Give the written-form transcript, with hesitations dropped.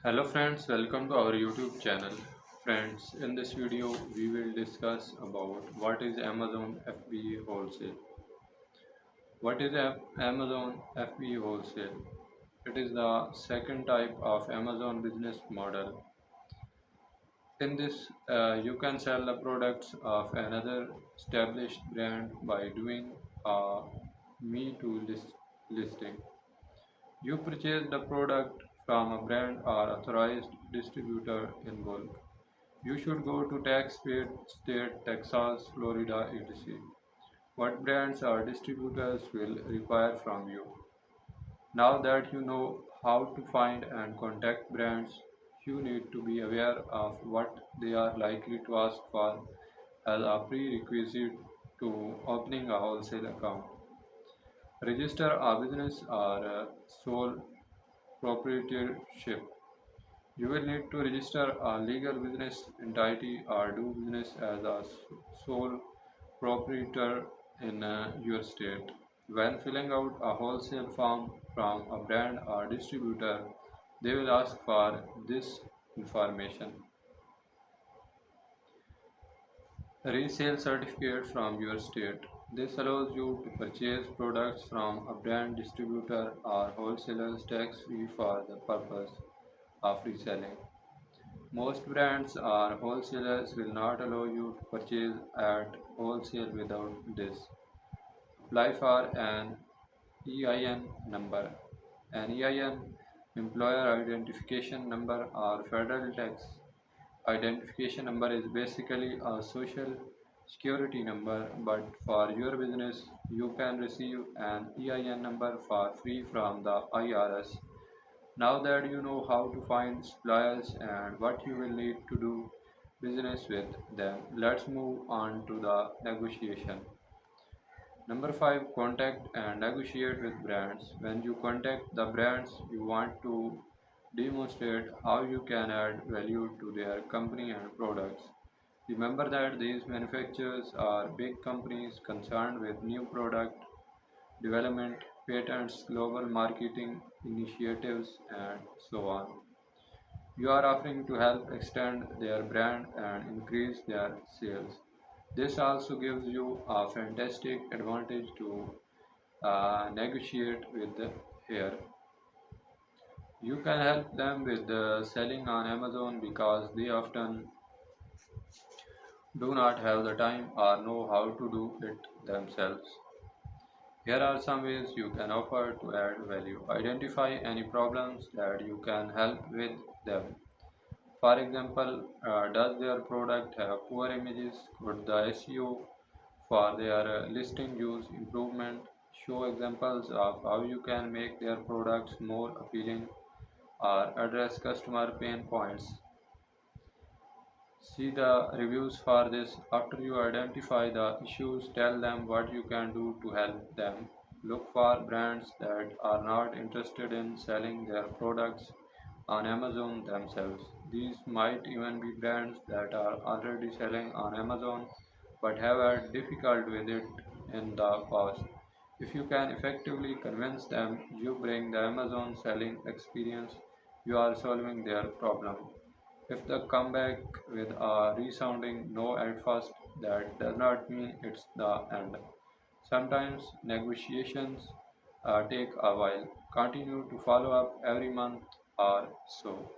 Hello friends, welcome to our YouTube channel. Friends, in this video we will discuss about what is Amazon FBA Wholesale. What is Amazon FBA Wholesale? It is the second type of Amazon business model. In this, you can sell the products of another established brand by doing a Me Too listing. You purchase the product from a brand or authorized distributor in bulk. You should go to tax paid state, Texas, Florida, etc. What brands or distributors will require from you. Now that you know how to find and contact brands, you need to be aware of what they are likely to ask for as a prerequisite to opening a wholesale account. Register a business or sole proprietorship. You will need to register a legal business entity or do business as a sole proprietor in your state. When filling out a wholesale form from a brand or distributor, they will ask for this information. Resale certificate from your state. This allows you to purchase products from a brand distributor or wholesalers tax free for the purpose of reselling. Most brands or wholesalers will not allow you to purchase at wholesale without this. Apply for an EIN number. An EIN, Employer Identification Number or Federal Tax Identification Number, is basically a social security number, but for your business, you can receive an EIN number for free from the IRS. Now that you know how to find suppliers and what you will need to do business with them, let's move on to the negotiation. Number 5, contact and negotiate with brands. When you contact the brands, you want to demonstrate how you can add value to their company and products. Remember that these manufacturers are big companies concerned with new product development, patents, global marketing initiatives, and so on. You are offering to help extend their brand and increase their sales. This also gives you a fantastic advantage to negotiate with here. You can help them with selling on Amazon because they often do not have the time or know how to do it themselves. Here are some ways you can offer to add value. Identify any problems that you can help with them. For example, does their product have poor images? Could the SEO for their listing use improvement? Show examples of how you can make their products more appealing or address customer pain points. See the reviews for this. After you identify the issues, tell them what you can do to help them. Look for brands that are not interested in selling their products on Amazon themselves. These might even be brands that are already selling on Amazon but have had difficult with it in the past. If you can effectively convince them you bring the Amazon selling experience, you are solving their problem. If they come back with a resounding no at first, that does not mean it's the end. Sometimes negotiations take a while. Continue to follow up every month or so.